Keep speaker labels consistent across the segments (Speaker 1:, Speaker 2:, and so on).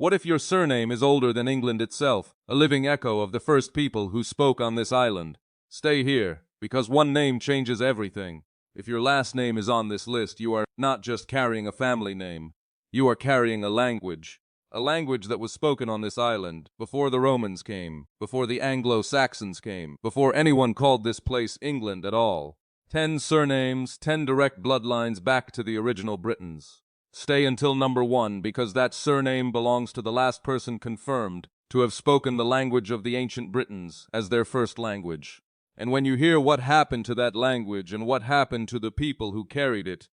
Speaker 1: What if your surname is older than England itself, a living echo of the first people who spoke on this island? Stay here, because one name changes everything. If your last name is on this list, you are not just carrying a family name. You are carrying a language that was spoken on this island before the Romans came, before the Anglo-Saxons came, before anyone called this place England at all. 10 surnames, 10 direct bloodlines back to the original Britons. Stay until number 1, because that surname belongs to the last person confirmed to have spoken the language of the ancient Britons as their first language. And when you hear what happened to that language and what happened to the people who carried it,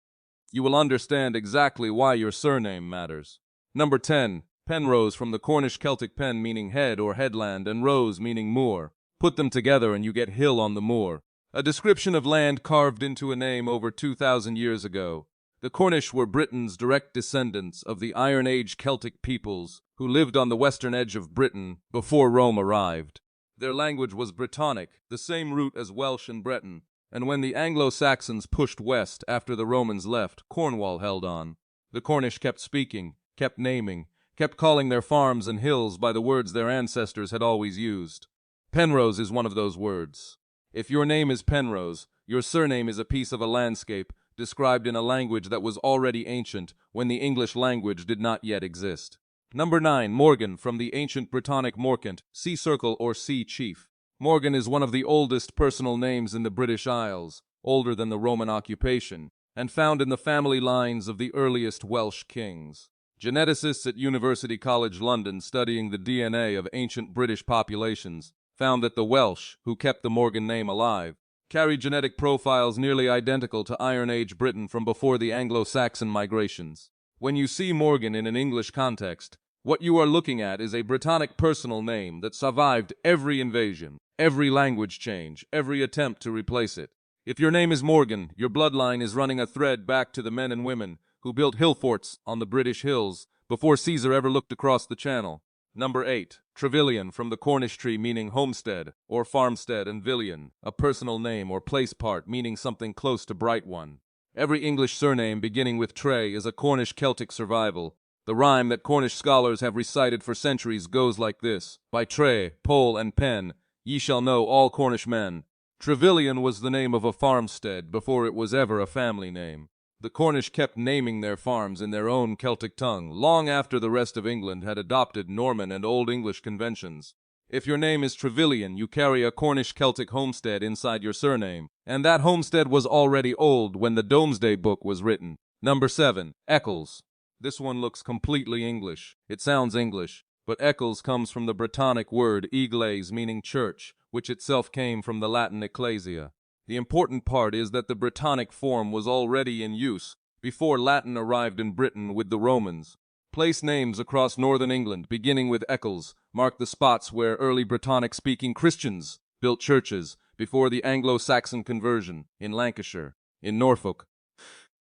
Speaker 1: you will understand exactly why your surname matters. Number 10. Penrose, from the Cornish Celtic pen meaning head or headland and rose meaning moor. Put them together and you get hill on the moor. A description of land carved into a name over 2,000 years ago. The Cornish were Britain's direct descendants of the Iron Age Celtic peoples who lived on the western edge of Britain before Rome arrived. Their language was Brythonic, the same root as Welsh and Breton, and when the Anglo-Saxons pushed west after the Romans left, Cornwall held on. The Cornish kept speaking, kept naming, kept calling their farms and hills by the words their ancestors had always used. Penrose is one of those words. If your name is Penrose, your surname is a piece of a landscape described in a language that was already ancient when the English language did not yet exist. Number 9. Morgan, from the ancient Brythonic morcant, sea circle or sea chief. Morgan is one of the oldest personal names in the British Isles, older than the Roman occupation, and found in the family lines of the earliest Welsh kings. Geneticists at University College London studying the DNA of ancient British populations found that the Welsh, who kept the Morgan name alive, carried genetic profiles nearly identical to Iron Age Britain from before the Anglo-Saxon migrations. When you see Morgan in an English context, what you are looking at is a Brythonic personal name that survived every invasion, every language change, every attempt to replace it. If your name is Morgan, your bloodline is running a thread back to the men and women who built hill forts on the British hills before Caesar ever looked across the channel. Number 8. Travillian, from the Cornish tree meaning homestead or farmstead, and villian, a personal name or place part meaning something close to bright one. Every English surname beginning with Trey is a Cornish Celtic survival. The rhyme that Cornish scholars have recited for centuries goes like this: by Trey, pole, and pen, ye shall know all Cornish men. Travillian was the name of a farmstead before it was ever a family name. The Cornish kept naming their farms in their own Celtic tongue long after the rest of England had adopted Norman and Old English conventions. If your name is Travillian, you carry a Cornish Celtic homestead inside your surname, and that homestead was already old when the Domesday Book was written. Number 7. Eckles. This one looks completely English. It sounds English, but Eckles comes from the Brythonic word igles, meaning church, which itself came from the Latin ecclesia. The important part is that the Brythonic form was already in use before Latin arrived in Britain with the Romans. Place names across northern England, beginning with Eckles, mark the spots where early Brythonic-speaking Christians built churches before the Anglo-Saxon conversion, in Lancashire, in Norfolk,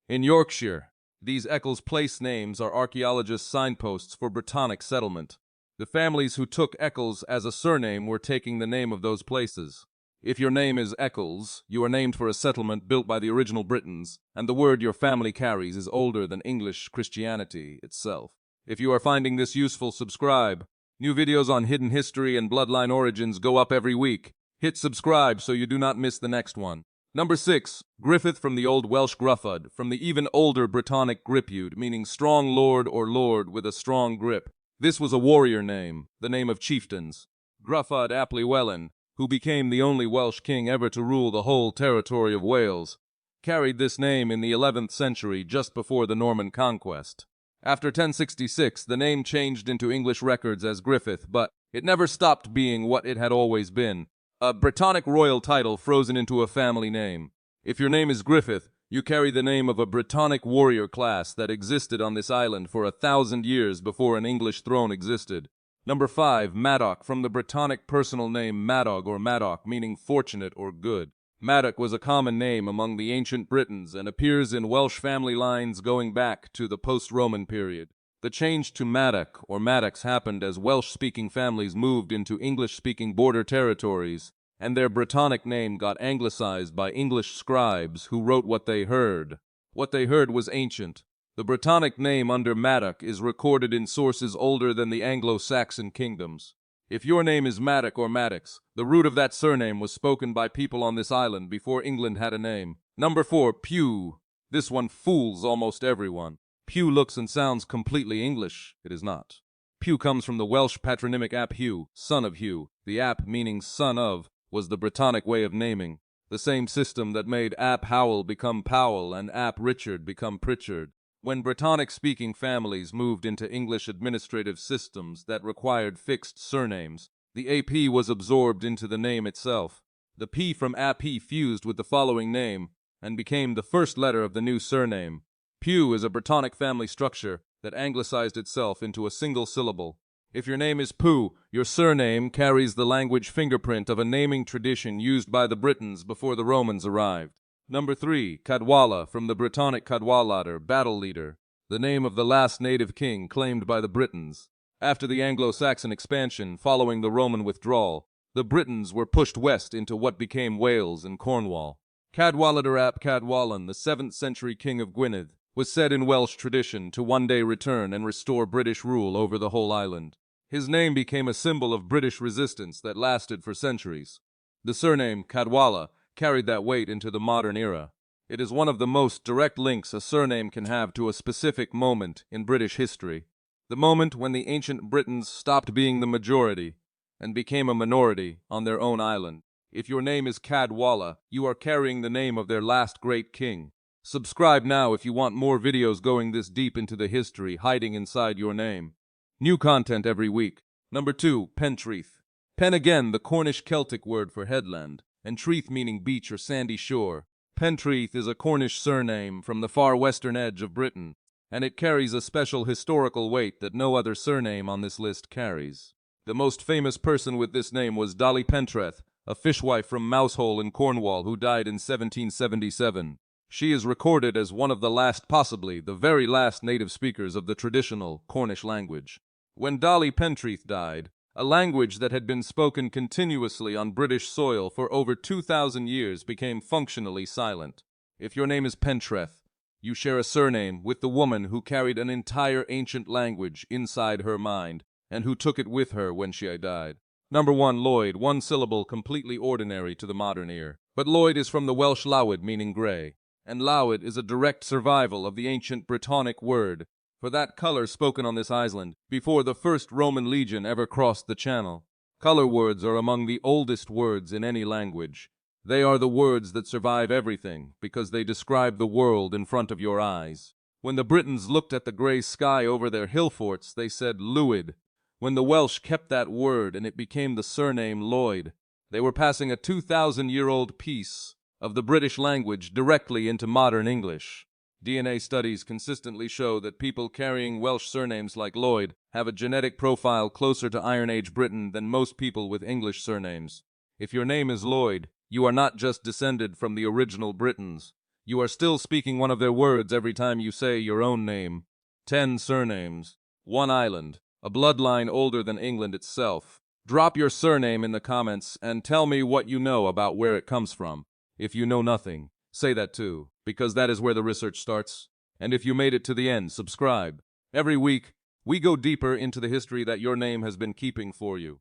Speaker 1: in Yorkshire. These Eckles place names are archaeologists' signposts for Brythonic settlement. The families who took Eckles as a surname were taking the name of those places. If your name is Eckles, you are named for a settlement built by the original Britons, and the word your family carries is older than English Christianity itself. If you are finding this useful, subscribe. New videos on hidden history and bloodline origins go up every week. Hit subscribe so you do not miss the next one. Number 6. Griffith, from the Old Welsh Gruffud, from the even older Brythonic gripud, meaning strong lord or lord with a strong grip. This was a warrior name, the name of chieftains. Gruffud ap Llywelyn, who became the only Welsh king ever to rule the whole territory of Wales, carried this name in the 11th century just before the Norman Conquest. After 1066, the name changed into English records as Griffith, but it never stopped being what it had always been, a Brythonic royal title frozen into a family name. If your name is Griffith, you carry the name of a Brythonic warrior class that existed on this island for 1,000 years before an English throne existed. Number 5. Maddock, from the Brythonic personal name Madog or Maddock, meaning fortunate or good. Maddock was a common name among the ancient Britons and appears in Welsh family lines going back to the post-Roman period. The change to Maddock or Maddocks happened as Welsh-speaking families moved into English-speaking border territories, and their Brythonic name got anglicized by English scribes who wrote what they heard. What they heard was ancient. The Brythonic name under Maddock is recorded in sources older than the Anglo-Saxon kingdoms. If your name is Maddock or Maddox, the root of that surname was spoken by people on this island before England had a name. Number 4, Pew. This one fools almost everyone. Pew looks and sounds completely English. It is not. Pew comes from the Welsh patronymic ap Hugh, son of Hugh. The ap, meaning son of, was the Brythonic way of naming. The same system that made ap Howell become Powell and ap Richard become Pritchard. When Brythonic-speaking families moved into English administrative systems that required fixed surnames, the AP was absorbed into the name itself. The P from AP fused with the following name and became the first letter of the new surname. Pew is a Brythonic family structure that anglicized itself into a single syllable. If your name is Pooh, your surname carries the language fingerprint of a naming tradition used by the Britons before the Romans arrived. Number 3, Cadwalla, from the Brythonic Cadwallader, battle leader, the name of the last native king claimed by the Britons. After the Anglo-Saxon expansion following the Roman withdrawal, the Britons were pushed west into what became Wales and Cornwall. Cadwallader ap Cadwallan, the 7th century king of Gwynedd, was said in Welsh tradition to one day return and restore British rule over the whole island. His name became a symbol of British resistance that lasted for centuries. The surname Cadwalla carried that weight into the modern era. It is one of the most direct links a surname can have to a specific moment in British history. The moment when the ancient Britons stopped being the majority and became a minority on their own island. If your name is Cadwalla, you are carrying the name of their last great king. Subscribe now if you want more videos going this deep into the history hiding inside your name. New content every week. Number 2, Pentreth. Pen again, the Cornish Celtic word for headland, and Treath meaning beach or sandy shore. Pentreth is a Cornish surname from the far western edge of Britain, and it carries a special historical weight that no other surname on this list carries. The most famous person with this name was Dolly Pentreth, a fishwife from Mousehole in Cornwall who died in 1777. She is recorded as one of the last, possibly the very last native speakers of the traditional Cornish language. When Dolly Pentreth died, a language that had been spoken continuously on British soil for over 2,000 years became functionally silent. If your name is Pentreth, you share a surname with the woman who carried an entire ancient language inside her mind and who took it with her when she died. Number 1, Lloyd, one syllable, completely ordinary to the modern ear. But Lloyd is from the Welsh Lawyd, meaning grey, and Lawyd is a direct survival of the ancient Brythonic word for that color spoken on this island before the first Roman legion ever crossed the Channel. Color words are among the oldest words in any language. They are the words that survive everything because they describe the world in front of your eyes. When the Britons looked at the grey sky over their hill forts, they said Lwyd. When the Welsh kept that word and it became the surname Lloyd, they were passing a 2,000-year-old piece of the British language directly into modern English. DNA studies consistently show that people carrying Welsh surnames like Lloyd have a genetic profile closer to Iron Age Britain than most people with English surnames. If your name is Lloyd, you are not just descended from the original Britons. You are still speaking one of their words every time you say your own name. 10 surnames, 1 island, a bloodline older than England itself. Drop your surname in the comments and tell me what you know about where it comes from. If you know nothing, say that too, because that is where the research starts. And if you made it to the end, subscribe. Every week, we go deeper into the history that your name has been keeping for you.